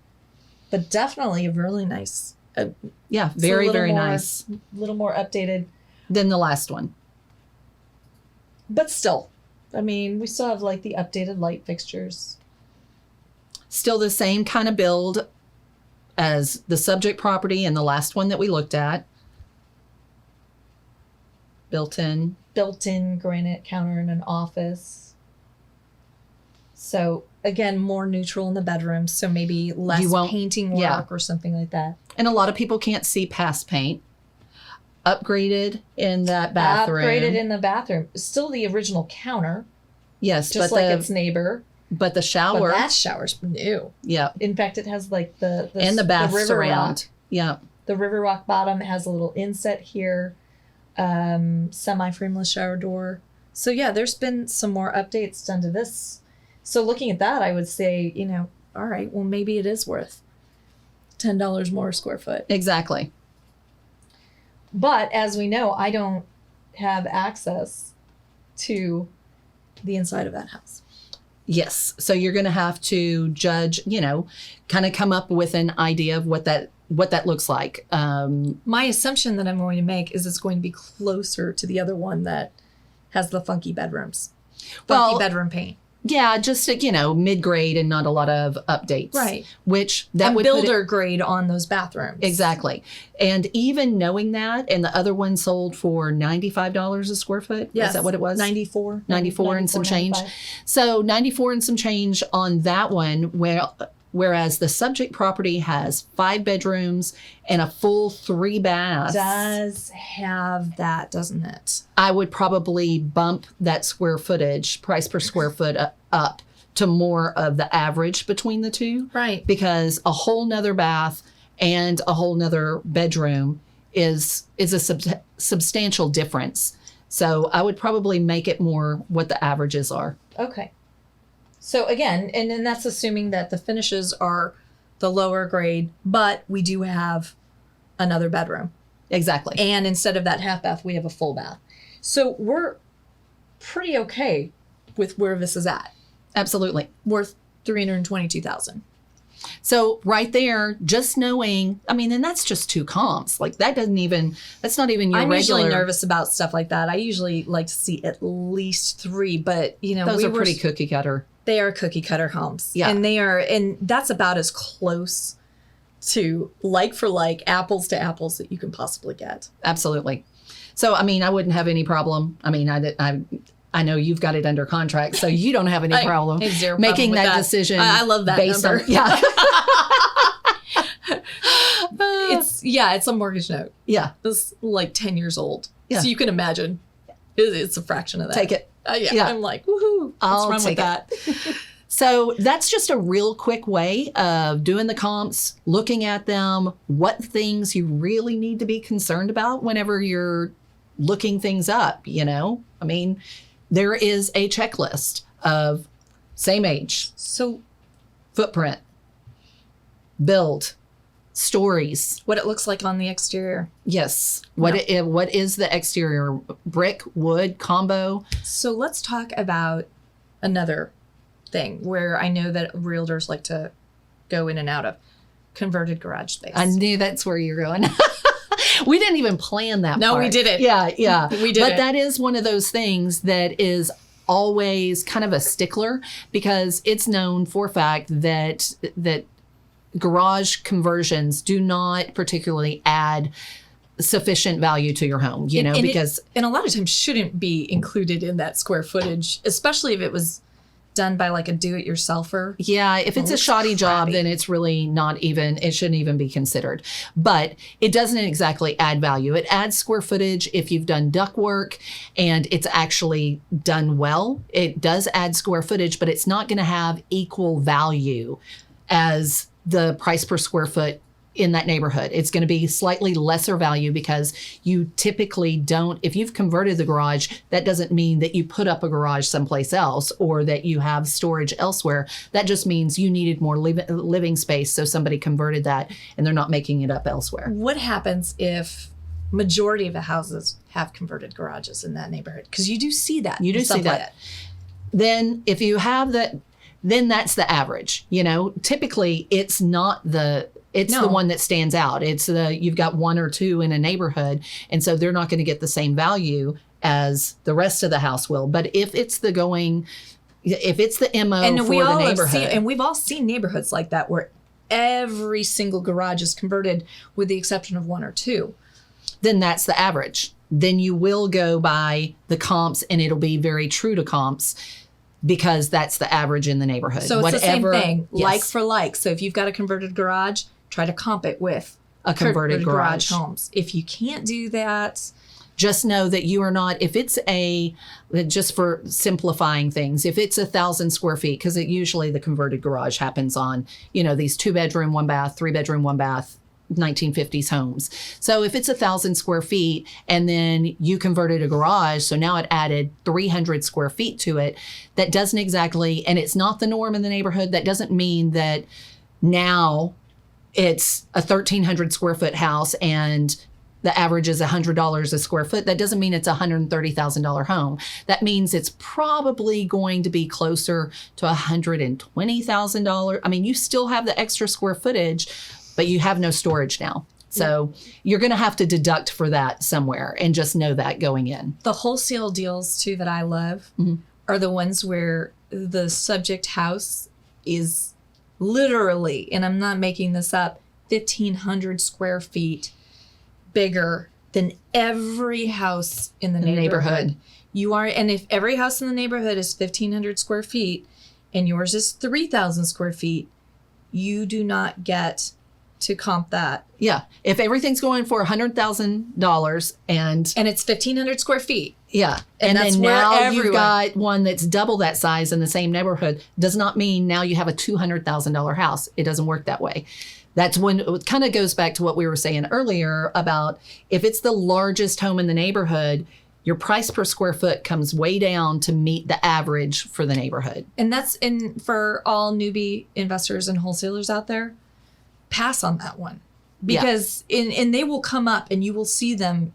but definitely a really nice. Very, very nice. A little more updated than the last one. But still, we still have like the updated light fixtures. Still the same kind of build as the subject property and the last one that we looked at. Built in built-in granite counter in an office. So again, more neutral in the bedroom. So maybe less painting work or something like that. And a lot of people can't see past paint. Upgraded in that bathroom. Upgraded in the bathroom. Still the original counter. Yes, just like its neighbor. But the shower. But that shower's new. Yeah. In fact, it has like the and the bath surround. Yeah. The Riverwalk bottom has a little inset here. Semi-frameless shower door. So yeah, there's been some more updates done to this. So looking at that, I would say, all right, well, maybe it is worth $10 more a square foot. Exactly. But as we know, I don't have access to the inside of that house. Yes. So you're going to have to judge, kind of come up with an idea of what that looks like. My assumption that I'm going to make is it's going to be closer to the other one that has the funky bedrooms. Funky bedroom paint. Yeah, just mid-grade and not a lot of updates. Right. Which that would builder grade on those bathrooms. Exactly. And even knowing that, and the other one sold for $95 a square foot. Yes. Is that what it was? 94 and some change. 95. So 94 and some change on that one, whereas the subject property has 5 bedrooms and a full 3 baths. Does have that, doesn't it? I would probably bump that square footage, price per square foot up to more of the average between the two. Right. Because a whole nother bath and a whole nother bedroom is a substantial difference. So I would probably make it more what the averages are. Okay. So again, and then that's assuming that the finishes are the lower grade, but we do have another bedroom. Exactly. And instead of that half bath, we have a full bath. So we're pretty okay with where this is at. Absolutely. Worth $322,000. So right there, just knowing, and that's just 2 comps. Like that's not even your I'm regular. usually nervous about stuff like that. I usually like to see at least 3, but those are pretty cookie cutter. They are cookie cutter homes. Yeah. And that's about as close to like for like, apples to apples that you can possibly get. Absolutely. So, I wouldn't have any problem. I know you've got it under contract, so you don't have any problem making that decision. I love that based number. On, yeah. It's a mortgage note. Yeah. It's like 10 years old. Yeah. So you can imagine it's a fraction of that. Take it. Yeah. I'm like, woohoo. Let's run with that. So that's just a real quick way of doing the comps, looking at them, what things you really need to be concerned about whenever you're looking things up, There is a checklist of same age, so footprint, build, stories. What it looks like on the exterior. Yes. What is the exterior? Brick, wood, combo? So let's talk about another thing where I know that realtors like to go in and out of converted garage space. I knew that's where you're going. We didn't even plan that No, part. we didn't. Yeah. We did. But that is one of those things that is always kind of a stickler because it's known for a fact that garage conversions do not particularly add sufficient value to your home, because a lot of times shouldn't be included in that square footage, especially if it was done by like a do-it-yourselfer. Yeah, if it's a shoddy job, then it's really it shouldn't even be considered. But it doesn't exactly add value. It adds square footage if you've done ductwork and it's actually done well. It does add square footage, but it's not going to have equal value as the price per square foot in that neighborhood. It's going to be slightly lesser value because you typically don't, if you've converted the garage, that doesn't mean that you put up a garage someplace else or that you have storage elsewhere. That just means you needed more living space. So somebody converted that and they're not making it up elsewhere. What happens if majority of the houses have converted garages in that neighborhood? Because you do see that. You do see that. Then if you have that, then that's the average. Typically it's not the one that stands out. It's you've got 1 or 2 in a neighborhood, and so they're not going to get the same value as the rest of the house will. But if it's the MO and for the neighborhood, and we've all seen neighborhoods like that where every single garage is converted with the exception of 1 or 2. Then that's the average. then you will go by the comps, and it'll be very true to comps because that's the average in the neighborhood. So it's the same thing, yes. like for like. So if you've got a converted garage, try to comp it with a converted garage homes. If you can't do that, just know that you are not, if it's just for simplifying things, if it's 1,000 square feet, because usually the converted garage happens on, these 2-bedroom, 1-bath, 3-bedroom, 1-bath, 1950s homes. So if it's 1,000 square feet and then you converted a garage, so now it added 300 square feet to it, that doesn't exactly, and it's not the norm in the neighborhood, that doesn't mean that now it's a 1,300 square foot house and the average is $100 a square foot. That doesn't mean it's a $130,000 home. That means it's probably going to be closer to $120,000. I mean, you still have the extra square footage, but you have no storage now. So you're going to have to deduct for that somewhere, and just know that going in. The wholesale deals too that I love are the ones where the subject house is literally, and I'm not making this up, 1,500 square feet bigger than every house in the neighborhood. And if every house in the neighborhood is 1,500 square feet and yours is 3,000 square feet, you do not get to comp that. Yeah. If everything's going for $100,000 and it's 1,500 square feet. Yeah. And that's then where now you've got one that's double that size in the same neighborhood, does not mean now you have a $200,000 house. It doesn't work that way. That's when it kind of goes back to what we were saying earlier about if it's the largest home in the neighborhood, your price per square foot comes way down to meet the average for the neighborhood. And for all newbie investors and wholesalers out there, pass on that one, because and they will come up and you will see them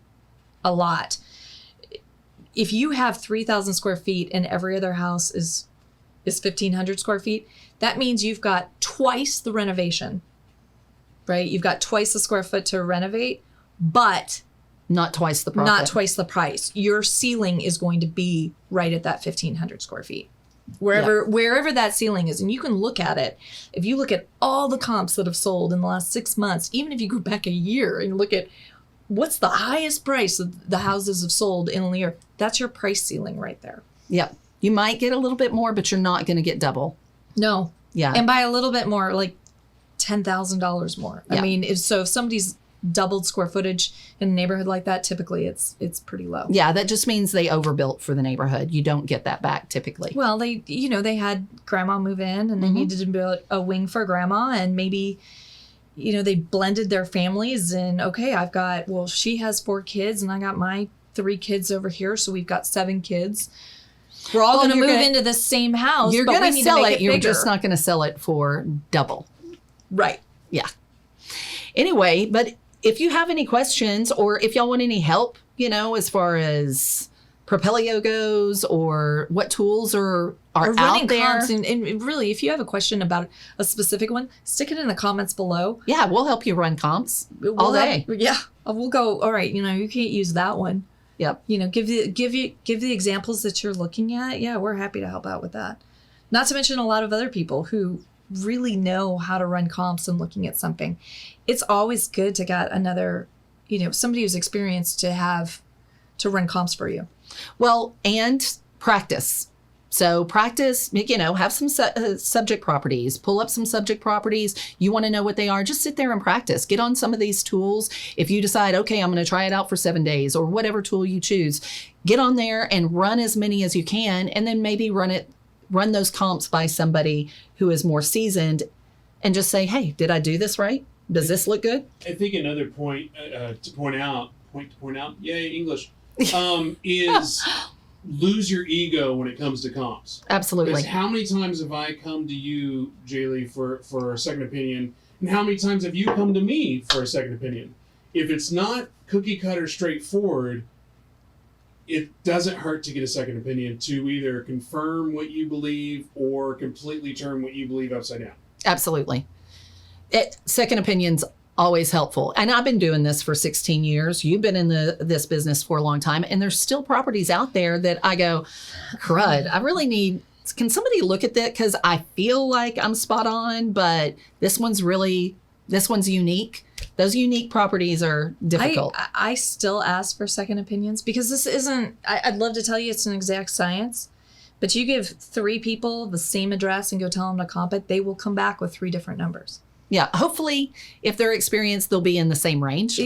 a lot. If you have 3,000 square feet and every other house is 1,500 square feet, that means you've got twice the renovation, right? You've got twice the square foot to renovate, but not twice the profit. Not twice the price. Your ceiling is going to be right at that 1,500 square feet. Wherever that ceiling is, and you can look at it. If you look at all the comps that have sold in the last 6 months, even if you go back a year and look at what's the highest price that the houses have sold in a year, that's your price ceiling right there. Yep. You might get a little bit more, but you're not going to get double. No. Yeah. And by a little bit more, like $10,000 more. Yeah. I mean, if somebody's doubled square footage in a neighborhood like that, typically it's pretty low. Yeah, that just means they overbuilt for the neighborhood. You don't get that back typically. Well, they had grandma move in and they needed to build a wing for grandma, and maybe they blended their families, and she has 4 kids and I got my 3 kids over here, so we've got 7 kids. We're all going to move into the same house. You're going to sell it. You're bigger. just not going to sell it for double. Right. Yeah. Anyway, but if you have any questions, or if y'all want any help, as far as Propelio goes, or what tools are out there. Comps, and really, if you have a question about a specific one, stick it in the comments below. Yeah, we'll help you run comps all day. We'll go, all right, you can't use that one. Yep. Give the examples that you're looking at. Yeah, we're happy to help out with that. Not to mention a lot of other people who really know how to run comps and looking at something. It's always good to get another, somebody who's experienced to run comps for you. Well, and practice. So practice, have some subject properties, pull up some subject properties. You want to know what they are, just sit there and practice. Get on some of these tools. If you decide, okay, I'm going to try it out for 7 days, or whatever tool you choose, get on there and run as many as you can, and then maybe run those comps by somebody who is more seasoned, and just say, hey, did I do this right? Does this look good? I think another point to point out, yay, English, is lose your ego when it comes to comps. Absolutely. Because how many times have I come to you, Jerleigh, for a second opinion, and how many times have you come to me for a second opinion? If it's not cookie cutter straightforward, it doesn't hurt to get a second opinion to either confirm what you believe or completely turn what you believe upside down. Absolutely. Second opinion's always helpful. And I've been doing this for 16 years. You've been in this business for a long time. And there's still properties out there that I go, crud, I really need, can somebody look at that? Because I feel like I'm spot on, but this one's unique. Those unique properties are difficult. I still ask for second opinions because this isn't, I'd love to tell you it's an exact science, but you give 3 people the same address and go tell them to comp it, they will come back with 3 different numbers. Yeah. Hopefully, if they're experienced, they'll be in the same range.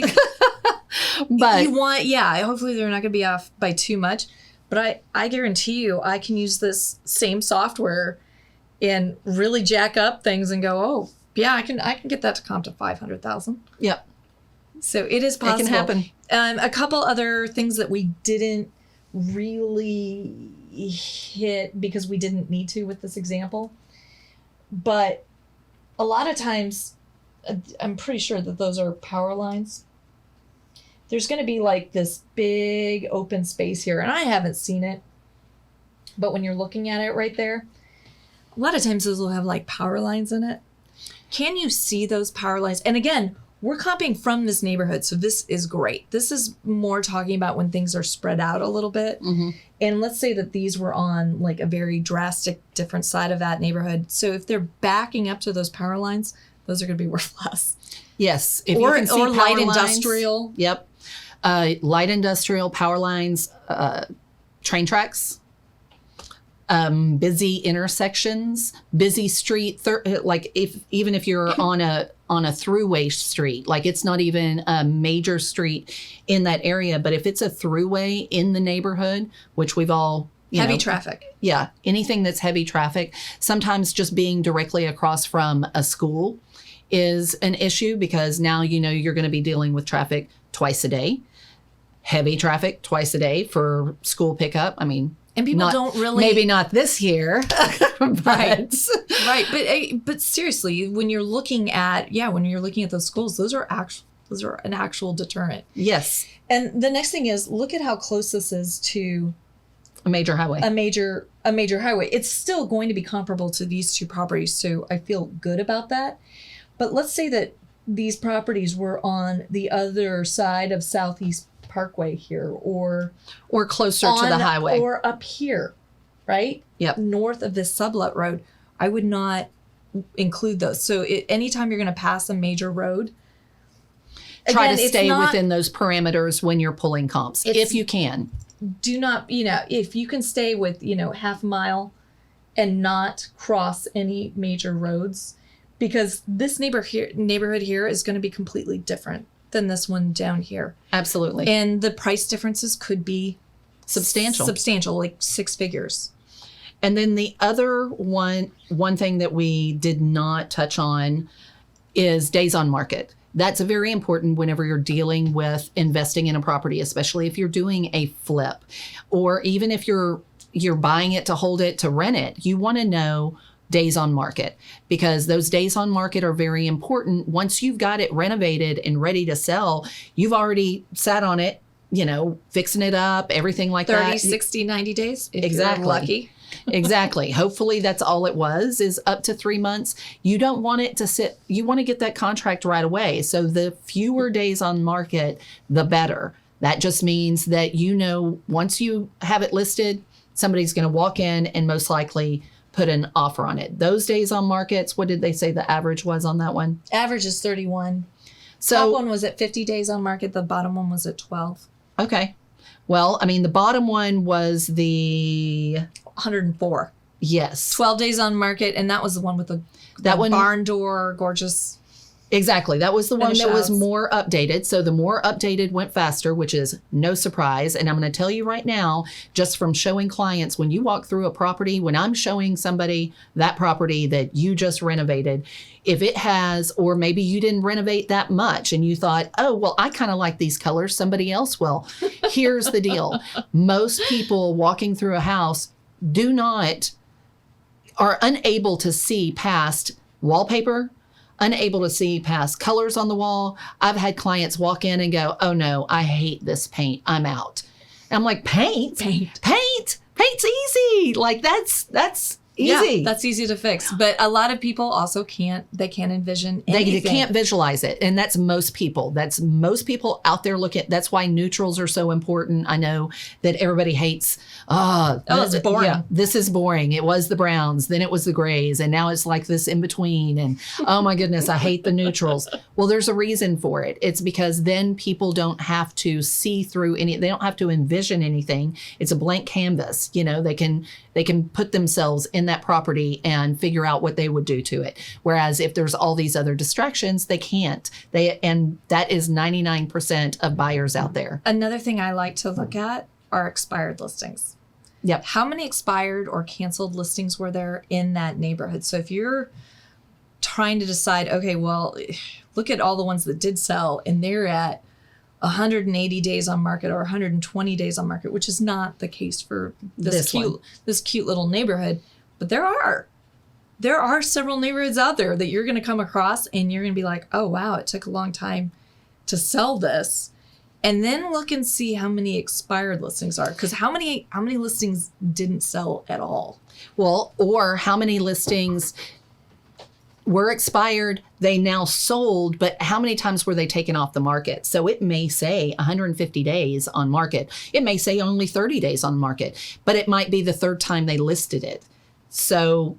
But hopefully they're not going to be off by too much. But I guarantee you, I can use this same software and really jack up things and go, oh, yeah, I can get that to comp to 500,000. Yep. So it is possible. It can happen. A couple other things that we didn't really hit because we didn't need to with this example. But a lot of times, I'm pretty sure that those are power lines. There's going to be like this big open space here, and I haven't seen it. But when you're looking at it right there, a lot of times those will have like power lines in it. Can you see those power lines? And again, we're comping from this neighborhood, so this is great. This is more talking about when things are spread out a little bit. Mm-hmm. And let's say that these were on like a very drastic different side of that neighborhood. So if they're backing up to those power lines, those are going to be worth less. Yes. If or you can see or light lines, industrial. Yep. Light industrial, power lines, train tracks. Busy intersections, busy street, like even if you're on a throughway street, like it's not even a major street in that area, but if it's a throughway in the neighborhood, which we've all heavy traffic. Yeah, anything that's heavy traffic. Sometimes just being directly across from a school is an issue because now you're going to be dealing with traffic twice a day, heavy traffic twice a day for school pickup. I mean. And people don't really... Maybe not this year. Right. But seriously, when you're looking at those schools, those are an actual deterrent. Yes. And the next thing is, look at how close this is to... a major highway. A major highway. It's still going to be comparable to these 2 properties, so I feel good about that. But let's say that these properties were on the other side of Southeast Parkway here, or closer to the highway, or up here, right? Yep. North of this sublet road, I would not include those. So anytime you're going to pass a major road, try to stay within those parameters when you're pulling comps, if you can. Do not, if you can stay with, half a mile and not cross any major roads, because this neighborhood here is going to be completely different than this one down here. Absolutely. And the price differences could be substantial, like 6 figures. And then the other one thing that we did not touch on is days on market. That's very important whenever you're dealing with investing in a property, especially if you're doing a flip, or even if you're buying it to hold it, to rent it. You want to know days on market, because those days on market are very important. Once you've got it renovated and ready to sell, you've already sat on it, fixing it up, everything like 30, that. 30, 60, 90 days. If exactly. You're lucky. Exactly. Hopefully that's all it was, is up to 3 months. You don't want it to sit. You want to get that contract right away. So the fewer days on market, the better. That just means that, once you have it listed, somebody's going to walk in and most likely put an offer on it. Those days on markets, what did they say the average was on that one? Average is 31. So top one was at 50 days on market. The bottom one was at 12. Okay. Well, the bottom one was the 104. Yes. 12 days on market, and that was the one with the barn door, gorgeous. Exactly. That was the one that was more updated. So the more updated went faster, which is no surprise. And I'm going to tell you right now, just from showing clients, when you walk through a property, when I'm showing somebody that property that you just renovated, if it has, or maybe you didn't renovate that much and you thought, oh, well, I kind of like these colors, somebody else will. Here's the deal. Most people walking through a house are unable to see past wallpaper, unable to see past colors on the wall. I've had clients walk in and go, oh no, I hate this paint, I'm out. And I'm like, paint? Paint's easy. Like that's Easy. Yeah, that's easy to fix. But a lot of people also can't envision anything. They can't visualize it. And that's most people. That's most people out there looking. That's why neutrals are so important. I know that everybody hates, it's boring. Yeah, this is boring. It was the browns, then it was the grays, and now it's like this in between. And oh my goodness, I hate the neutrals. Well, there's a reason for it. It's because then people don't have to see through they don't have to envision anything. It's a blank canvas. They can put themselves in that property and figure out what they would do to it. Whereas if there's all these other distractions, they can't. And that is 99% of buyers out there. Another thing I like to look at are expired listings. Yep. How many expired or canceled listings were there in that neighborhood? So if you're trying to decide, okay, well, look at all the ones that did sell and they're at 180 days on market or 120 days on market, which is not the case for this cute little neighborhood. But there are several neighborhoods out there that you're going to come across and you're going to be like, oh, wow, it took a long time to sell this. And then look and see how many expired listings are. Because how many listings didn't sell at all? Well, or how many listings were expired, they now sold, but how many times were they taken off the market? So it may say 150 days on market. It may say only 30 days on market, but it might be the third time they listed it. So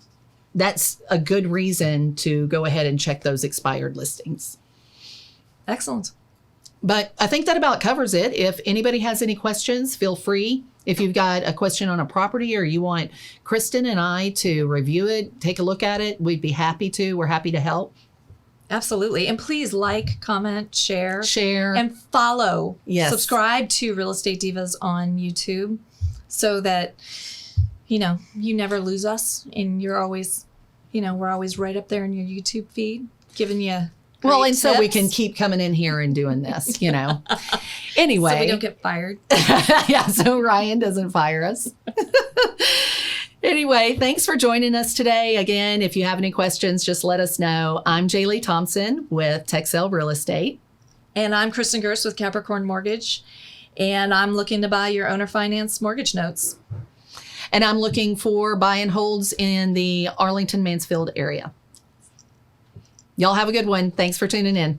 that's a good reason to go ahead and check those expired listings. Excellent. But I think that about covers it. If anybody has any questions, feel free. If you've got a question on a property or you want Kristin and I to review it, take a look at it, we'd be happy to. We're happy to help. Absolutely. And please like, comment, share, and follow. Yes. Subscribe to Real Estate Divas on YouTube so that, you never lose us and you're always, we're always right up there in your YouTube feed giving you well, and tips. so we can keep coming in here and doing this, Anyway. So we don't get fired. Yeah, so Ryan doesn't fire us. Anyway, thanks for joining us today. Again, if you have any questions, just let us know. I'm Jerleigh Thompson with Texel Real Estate. And I'm Kristin Gerst with Capricorn Mortgage. And I'm looking to buy your owner finance mortgage notes. And I'm looking for buy and holds in the Arlington-Mansfield area. Y'all have a good one. Thanks for tuning in.